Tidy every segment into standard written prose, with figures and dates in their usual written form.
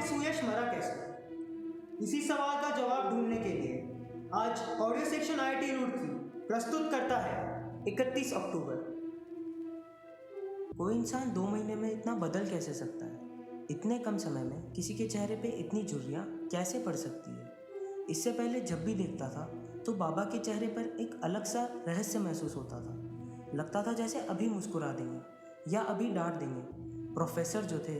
आखिर सुयश मरा कैसे? इसी सवाल का जवाब ढूंढने के लिए आज ऑडियो सेक्शन IIT रुड़की प्रस्तुत करता है 31 अक्टूबर। कोई इंसान 2 महीने में इतना बदल कैसे सकता है? इतने कम समय में किसी के चेहरे पे इतनी झुर्रियाँ कैसे पड़ सकती है? इससे पहले जब भी देखता था तो बाबा के चेहरे पर एक अलग सा रहस्य महसूस होता था। लगता था जैसे अभी मुस्कुरा देंगे या अभी डांट देंगे। प्रोफेसर जो थे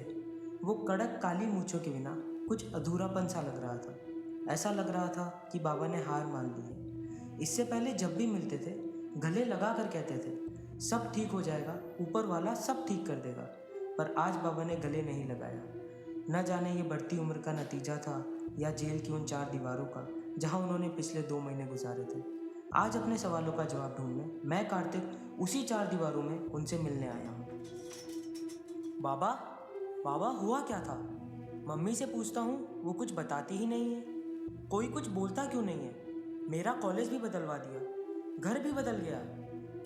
वो कड़क काली मूंछों के बिना कुछ अधूरापन सा लग रहा था। ऐसा लग रहा था कि बाबा ने हार मान ली है। इससे पहले जब भी मिलते थे गले लगा कर कहते थे सब ठीक हो जाएगा, ऊपर वाला सब ठीक कर देगा। पर आज बाबा ने गले नहीं लगाया। न जाने ये बढ़ती उम्र का नतीजा था या जेल की उन 4 दीवारों का जहां उन्होंने पिछले 2 महीने गुजारे थे। आज अपने सवालों का जवाब ढूंढने मैं कार्तिक उसी 4 दीवारों में उनसे मिलने आया हूँ। बाबा, बाबा हुआ क्या था? मम्मी से पूछता हूँ वो कुछ बताती ही नहीं है। कोई कुछ बोलता क्यों नहीं है? मेरा कॉलेज भी बदलवा दिया, घर भी बदल गया।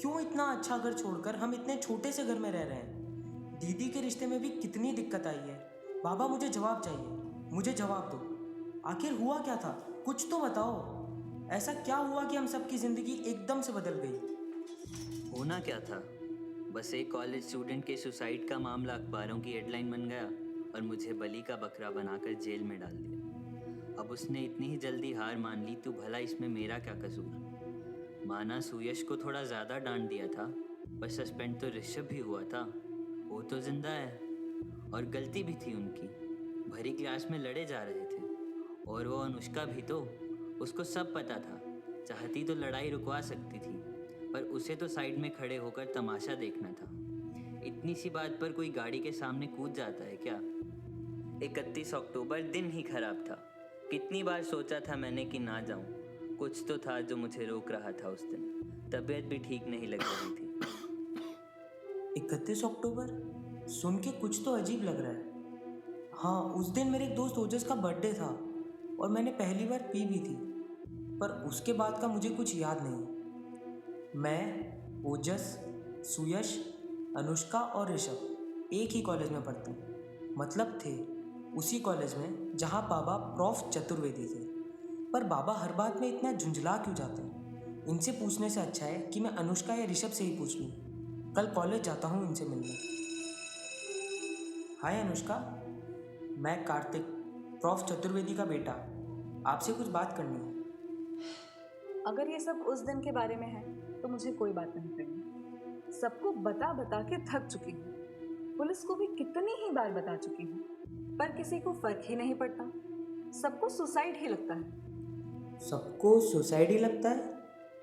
क्यों इतना अच्छा घर छोड़कर हम इतने छोटे से घर में रह रहे हैं? दीदी के रिश्ते में भी कितनी दिक्कत आई है। बाबा मुझे जवाब चाहिए, मुझे जवाब दो। आखिर हुआ क्या था? कुछ तो बताओ। ऐसा क्या हुआ कि हम सबकी ज़िंदगी एकदम से बदल गई? होना क्या था? बस एक कॉलेज स्टूडेंट के सुसाइड का मामला अखबारों की हेडलाइन बन गया और मुझे बलि का बकरा बनाकर जेल में डाल दिया। अब उसने इतनी ही जल्दी हार मान ली तो भला इसमें मेरा क्या कसूर? माना सुयश को थोड़ा ज़्यादा डांट दिया था, पर सस्पेंड तो ऋषभ भी हुआ था। वो तो जिंदा है और गलती भी थी उनकी। भरी क्लास में लड़े जा रहे थे और वो अनुष्का भी तो, उसको सब पता था। चाहती तो लड़ाई रुकवा सकती थी, पर उसे तो साइड में खड़े होकर तमाशा देखना था। इतनी सी बात पर कोई गाड़ी के सामने कूद जाता है क्या? 31 अक्टूबर दिन ही खराब था। कितनी बार सोचा था मैंने कि ना जाऊं। कुछ तो था जो मुझे रोक रहा था उस दिन। तबीयत भी ठीक नहीं लग रही थी। 31 अक्टूबर सुन के कुछ तो अजीब लग रहा है। हाँ, उस दिन मेरे एक दोस्त ओजस का बर्थडे था और मैंने पहली बार पी भी थी, पर उसके बाद का मुझे कुछ याद नहीं। मैं, ओजस, सुयश, अनुष्का और ऋषभ एक ही कॉलेज में पढ़ते हैं। मतलब थे उसी कॉलेज में जहाँ बाबा प्रोफ चतुर्वेदी थे। पर बाबा हर बात में इतना झुंझला क्यों जाते हैं? इनसे पूछने से अच्छा है कि मैं अनुष्का या ऋषभ से ही पूछ लूँ। कल कॉलेज जाता हूँ इनसे मिलने। हाय अनुष्का, मैं कार्तिक, प्रोफ चतुर्वेदी का बेटा। आपसे कुछ बात करनी है। अगर ये सब उस दिन के बारे में है तो मुझे कोई बात नहीं करनी। सबको बता बता के थक चुकी हूँ। पुलिस को भी कितनी ही बार बता चुकी हूँ, पर किसी को फर्क ही नहीं पड़ता। सबको सुसाइड ही लगता है। सबको सुसाइड ही लगता है?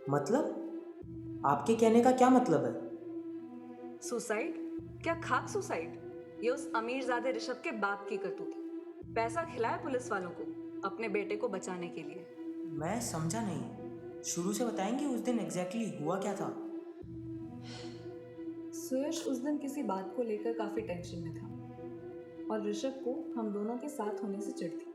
मतलब आपके कहने का क्या मतलब है? सुसाइड? क्या खाक सुसाइड? ये उस अमीरजादे ऋषभ के बाप की करतूत है। पैसा खिलाया पुलिस वालों को अपने बेटे को बचाने के लिए। मैं समझा नहीं, शुरू से बताएंगे उस दिन एग्जैक्टली हुआ क्या था? सुयश उस दिन किसी बात को लेकर काफी टेंशन में था और ऋषभ को हम दोनों के साथ होने से चिढ़ थी।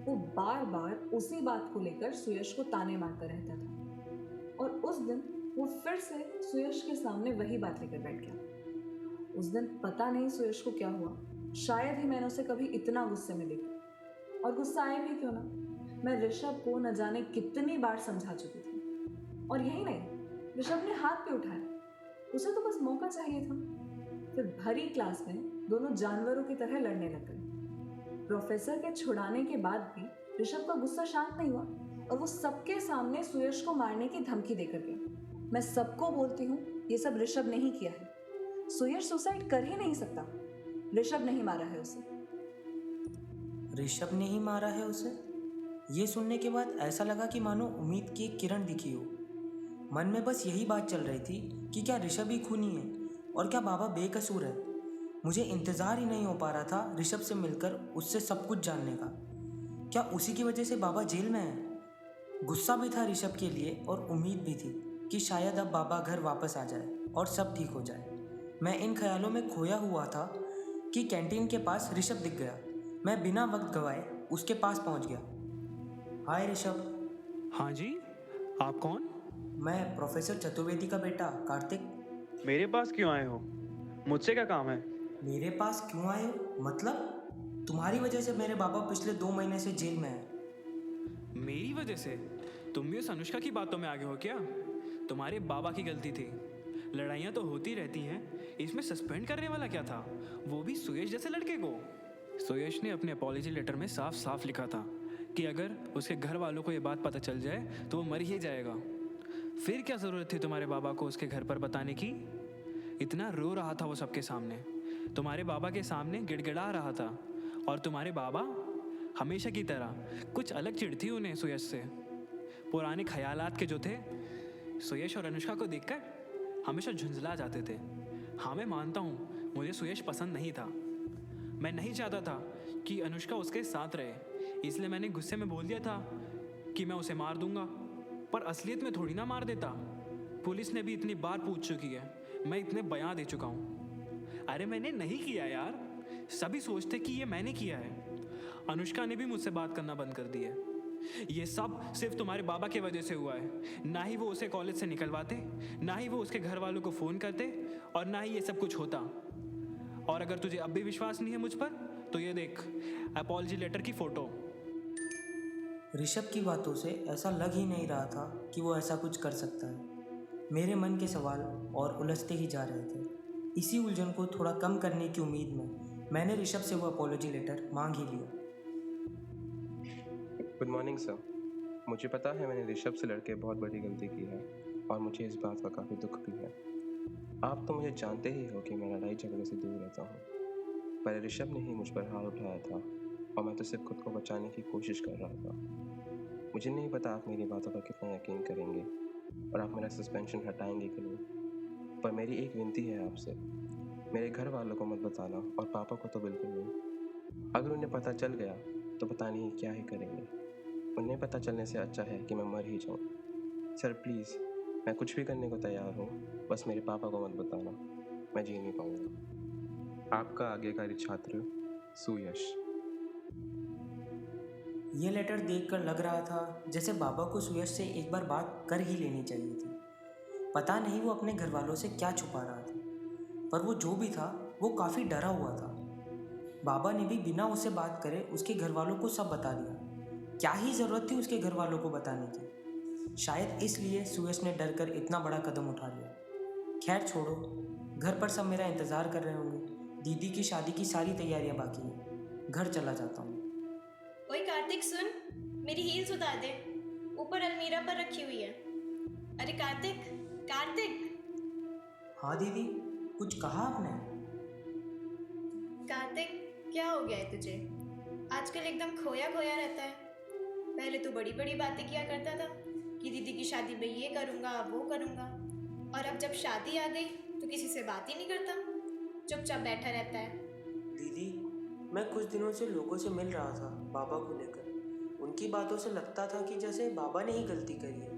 वो बार बार उसी बात को लेकर सुयश को ताने मारता रहता था और उस दिन वो फिर से सुयश के सामने वही बात लेकर बैठ गया। उस दिन पता नहीं सुयश को क्या हुआ, शायद ही मैंने उसे कभी इतना गुस्से में देखा। और गुस्सा आए भी क्यों ना, मैं ऋषभ को न जाने कितनी बार समझा चुकी थी। और यही नहीं, ऋषभ ने हाथ भी उठाया। उसे तो बस मौका चाहिए था। फिर भरी क्लास में दोनों जानवरों की तरह लड़ने लग गए। प्रोफेसर के छुड़ाने के बाद भी ऋषभ का गुस्सा शांत नहीं हुआ और वो सबके सामने सुयश को मारने की धमकी देकर गया। मैं सबको बोलती हूँ ये सब ऋषभ ने ही किया है। सुयश सुसाइड कर ही नहीं सकता। ऋषभ नहीं मारा है उसे। ऋषभ ने ही मारा है उसे? ये सुनने के बाद ऐसा लगा कि मानो उम्मीद की एक किरण दिखी हो। मन में बस यही बात चल रही थी कि क्या ऋषभ ही खूनी है और क्या बाबा बेकसूर है। मुझे इंतज़ार ही नहीं हो पा रहा था ऋषभ से मिलकर उससे सब कुछ जानने का। क्या उसी की वजह से बाबा जेल में है? गुस्सा भी था ऋषभ के लिए और उम्मीद भी थी कि शायद अब बाबा घर वापस आ जाए और सब ठीक हो जाए। मैं इन ख्यालों में खोया हुआ था कि कैंटीन के पास ऋषभ दिख गया। मैं बिना वक्त गवाए उसके पास पहुंच गया। हाय ऋषभ। हाँ जी, आप कौन? मैं प्रोफेसर चतुर्वेदी का बेटा कार्तिक। मेरे पास क्यों आए हो? मुझसे क्या काम है? मेरे पास क्यों आए हो? मतलब तुम्हारी वजह से मेरे बाबा पिछले 2 महीने से जेल में हैं। मेरी वजह से? तुम भी उस अनुष्का की बातों में आगे हो क्या? तुम्हारे बाबा की गलती थी। लड़ाइयाँ तो होती रहती हैं, इसमें सस्पेंड करने वाला क्या था, वो भी सुयश जैसे लड़के को। सुयश ने अपने अपॉलॉजी लेटर में साफ साफ लिखा था कि अगर उसके घर वालों को ये बात पता चल जाए तो वो मर ही जाएगा। फिर क्या ज़रूरत थी तुम्हारे बाबा को उसके घर पर बताने की? इतना रो रहा था वो सबके सामने, तुम्हारे बाबा के सामने गिड़गिड़ा रहा था। और तुम्हारे बाबा हमेशा की तरह कुछ अलग चिढ़ थी उन्हें सुयश से, पुराने ख्यालात के जो थे। सुयश और अनुष्का को देखकर हमेशा झुंझला जाते थे। हाँ, मैं मानता हूँ मुझे सुयश पसंद नहीं था। मैं नहीं चाहता था कि अनुष्का उसके साथ रहे, इसलिए मैंने गुस्से में बोल दिया था कि मैं उसे मार दूंगा, पर असलियत में थोड़ी ना मार देता। पुलिस ने भी इतनी बार पूछ चुकी है, मैं इतने बयान दे चुका हूँ। अरे मैंने नहीं किया यार, सभी सोचते कि ये मैंने किया है। अनुष्का ने भी मुझसे बात करना बंद कर दी है। ये सब सिर्फ तुम्हारे बाबा की वजह से हुआ है। ना ही वो उसे कॉलेज से निकलवाते, ना ही वो उसके घर वालों को फ़ोन करते, और ना ही ये सब कुछ होता। और अगर तुझे अब भी विश्वास नहीं है मुझ पर, तो ये देख अपॉलजी लेटर की फ़ोटो। ऋषभ की बातों से ऐसा लग ही नहीं रहा था कि वो ऐसा कुछ कर सकता है। मेरे मन के सवाल और उलझते ही जा रहे थे। इसी उलझन को थोड़ा कम करने की उम्मीद में मैंने ऋषभ से वो अपॉलॉजी लेटर मांग ही लिया। Good morning sir. मुझे पता है मैंने ऋषभ से लड़के बहुत बड़ी गलती की है और मुझे इस बात का काफ़ी दुख भी है। आप तो मुझे जानते ही हो कि मैं लड़ाई झगड़े से दूर रहता हूँ, पर ऋषभ ने ही मुझ पर हाथ उठाया था और मैं तो सिर्फ खुद को बचाने की कोशिश कर रहा था। मुझे नहीं पता आप मेरी बातों पर कितना यकीन करेंगे और आप मेरा सस्पेंशन हटाएंगे कि नहीं, पर मेरी एक विनती है आपसे, मेरे घर वालों को मत बताना और पापा को तो बिल्कुल नहीं। अगर उन्हें पता चल गया तो पता नहीं क्या ही करेंगे। उन्हें पता चलने से अच्छा है कि मैं मर ही जाऊँ। सर प्लीज़, मैं कुछ भी करने को तैयार हूँ, बस मेरे पापा को मत बताना, मैं जी नहीं पाऊँगा। आपका आज्ञाकारी छात्र सुयश। ये लेटर देखकर लग रहा था जैसे बाबा को सुयश से एक बार बात कर ही लेनी चाहिए थी। पता नहीं वो अपने घर वालों से क्या छुपा रहा था, पर वो जो भी था वो काफ़ी डरा हुआ था। बाबा ने भी बिना उससे बात करे उसके घर वालों को सब बता दिया। क्या ही ज़रूरत थी उसके घर वालों को बताने की? शायद इसलिए सुयश ने डर कर इतना बड़ा कदम उठा लिया। खैर छोड़ो, घर पर सब मेरा इंतज़ार कर रहे होंगे। दीदी की शादी की सारी तैयारियां बाकी हैं। घर चला जाता हूँ। ओए कार्तिक सुन, मेरी हील्स उतार दे, ऊपर अलमीरा पर रखी हुई है। अरे कार्तिक, कार्तिक। हाँ दीदी, कुछ कहा आपने? कार्तिक, क्या हो गया है तुझे? आजकल एकदम खोया खोया रहता है। पहले तो बड़ी बड़ी बातें किया करता था कि दीदी की शादी में ये करूँगा वो करूँगा, और अब जब शादी आ गई तो किसी से बात ही नहीं करता, चुपचाप बैठा रहता है। दीदी, मैं कुछ दिनों से लोगों से मिल रहा था बाबा को लेकर। उनकी बातों से लगता था कि जैसे बाबा ने ही गलती करी है,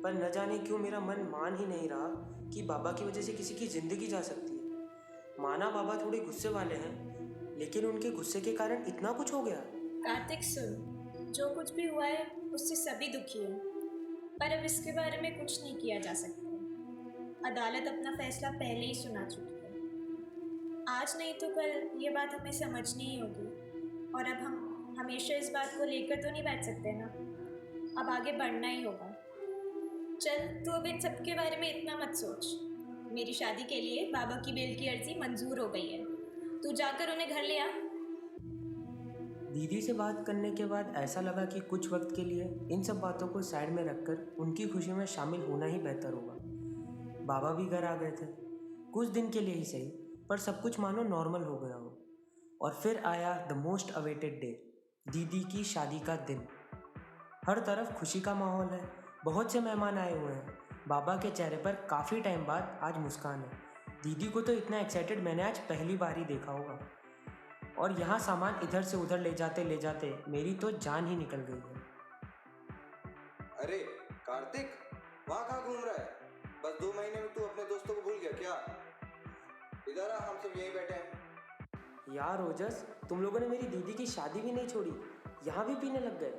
पर न जाने क्यों मेरा मन मान ही नहीं रहा कि बाबा की वजह से किसी की ज़िंदगी जा सकती है। माना बाबा थोड़े गुस्से वाले हैं, लेकिन उनके गुस्से के कारण इतना कुछ हो गया। कार्तिक सुन, जो कुछ भी हुआ है उससे सभी दुखी हैं, पर अब इसके बारे में कुछ नहीं किया जा सकता। अदालत अपना फैसला पहले ही सुना चुकी है। आज नहीं तो कल ये बात हमें समझनी ही होगी, और अब हम हमेशा इस बात को लेकर तो नहीं बैठ सकते ना। अब आगे बढ़ना ही होगा। चल तू अब इन सब के बारे में इतना मत सोच। मेरी शादी के लिए बाबा की बेल की अर्जी मंजूर हो गई है, तू जाकर उन्हें घर ले आ। दीदी से बात करने के बाद ऐसा लगा कि कुछ वक्त के लिए इन सब बातों को साइड में रखकर उनकी खुशी में शामिल होना ही बेहतर होगा। बाबा भी घर आ गए थे, कुछ दिन के लिए ही सही, पर सब कुछ मानो नॉर्मल हो गया हो। और फिर आया द मोस्ट अवेटेड डे, दीदी की शादी का दिन। हर तरफ खुशी का माहौल है, बहुत से मेहमान आए हुए हैं। बाबा के चेहरे पर काफ़ी टाइम बाद आज मुस्कान है। दीदी को तो इतना एक्साइटेड मैंने आज पहली बार ही देखा होगा। और यहाँ सामान इधर से उधर ले जाते मेरी तो जान ही निकल गई है। अरे कार्तिक, वहाँ कहाँ घूम रहा है? बस 2 महीने में तू अपने दोस्तों को भूल गया क्या? इधर आ, हम सब यहीं बैठे हैं। यार ओजस, तुम लोगों ने मेरी दीदी की शादी भी नहीं छोड़ी, यहाँ भी पीने लग गए।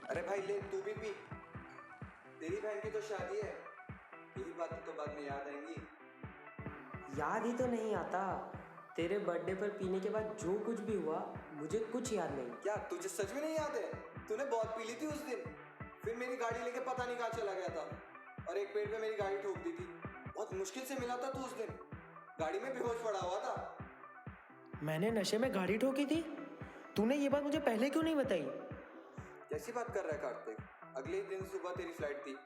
अरे भाई ले, तू भी पी। तेरी बहन की तो शादी है, यही बात तो बाद में याद आएंगी। याद ही तो नहीं आता, तेरे बर्थडे पर पीने के बाद जो कुछ भी हुआ मुझे कुछ याद नहीं। क्या तुझे सच में नहीं याद है? तूने बहुत पी ली थी उस दिन, फिर मेरी गाड़ी लेके पता नहीं कहाँ चला गया था और एक पेड़ पे मेरी गाड़ी ठोक दी थी। बहुत मुश्किल से मिला था तू उस दिन, गाड़ी में बेहोश पड़ा हुआ था। मैंने नशे में गाड़ी ठोकी थी? तूने ये बात मुझे पहले क्यों नहीं बताई? कैसी बात कर रहा है कार्तिक? अगले ही दिन सुबह तेरी फ्लाइट थी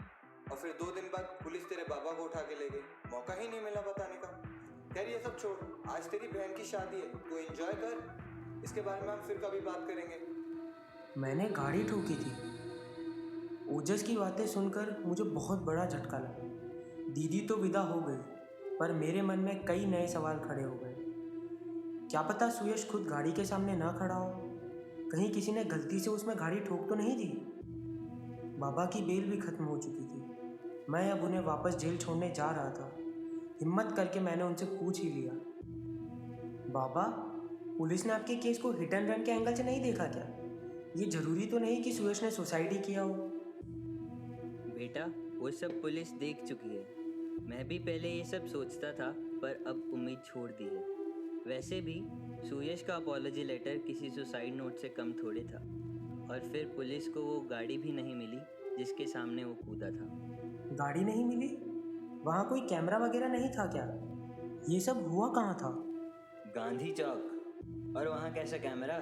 और फिर 2 दिन बाद पुलिस तेरे बाबा को उठा के ले गई, मौका ही नहीं मिला बताने का। खैर ये सब छोड़, आज तेरी बहन की शादी है, तू एंजॉय कर, इसके बारे में हम फिर कभी बात करेंगे। मैंने गाड़ी ठोकी थी? ओजस की बातें सुनकर मुझे बहुत बड़ा झटका लगा। दीदी तो विदा हो गई, पर मेरे मन में कई नए सवाल खड़े हो गए। क्या पता सुयश खुद गाड़ी के सामने ना खड़ा हो, कहीं किसी ने गलती से उसमें गाड़ी ठोक तो नहीं दी। बाबा की बेल भी खत्म हो चुकी थी, मैं अब उन्हें वापस जेल छोड़ने जा रहा था। हिम्मत करके मैंने उनसे पूछ ही लिया, बाबा पुलिस ने आपके केस को हिट एंड रन के एंगल से नहीं देखा क्या? ये जरूरी तो नहीं कि सुयश ने सुसाइड ही किया हो। बेटा वो सब पुलिस देख चुकी है। मैं भी पहले ये सब सोचता था, पर अब उम्मीद छोड़ दी है। वैसे भी सुयश का अपॉलॉजी लेटर किसी सुसाइड नोट से कम थोड़े था। और फिर पुलिस को वो गाड़ी भी नहीं मिली जिसके सामने वो कूदा था। गाड़ी नहीं मिली? वहाँ कोई कैमरा वगैरह नहीं था क्या? ये सब हुआ कहाँ था? गांधी चौक। और वहाँ कैसा कैमरा?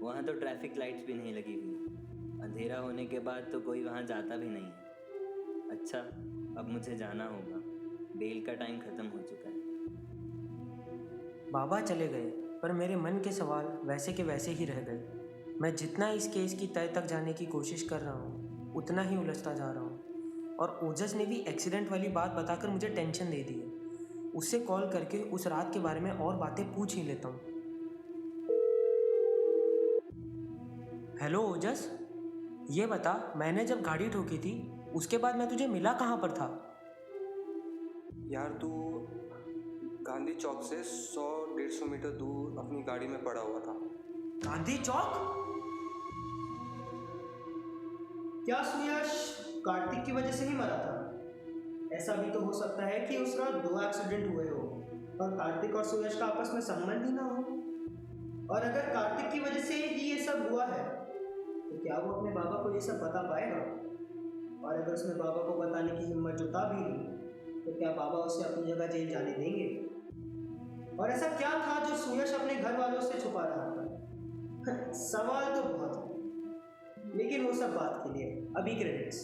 वहाँ तो ट्रैफिक लाइट्स भी नहीं लगी हुई। अंधेरा होने के बाद तो कोई वहाँ जाता भी नहीं है। अच्छा अब मुझे जाना होगा, बेल का टाइम ख़त्म हो चुका है। बाबा चले गए, पर मेरे मन के सवाल वैसे के वैसे ही रह गए। मैं जितना इस केस की तह तक जाने की कोशिश कर रहा हूँ उतना ही उलझता जा रहा हूँ। और ओजस ने भी एक्सीडेंट वाली बात बताकर मुझे टेंशन दे दी है। उससे कॉल करके उस रात के बारे में और बातें पूछ ही लेता हूँ। हेलो ओजस, ये बता, मैंने जब गाड़ी ठोकी थी उसके बाद मैं तुझे मिला कहाँ पर था? यार तू गांधी चौक से 100-150 मीटर दूर अपनी गाड़ी में पड़ा हुआ था। गांधी चौक? क्या सुयश कार्तिक की वजह से ही मरा था? ऐसा भी तो हो सकता है कि उस रात 2 एक्सीडेंट हुए हो और कार्तिक और सुयश का आपस में संबंध ही ना हो। और अगर कार्तिक की वजह से ही ये सब हुआ है तो क्या वो अपने बाबा को ये सब बता पाएगा? और अगर उसने बाबा को बताने की हिम्मत जुटा भी ली तो क्या बाबा उसे अपनी जगह जेल जाने देंगे? और ऐसा क्या था जो सुयश अपने घर वालों से छुपा रहा था? सवाल तो बहुत है, लेकिन वो सब बात के लिए। अभी क्रेडिट्स।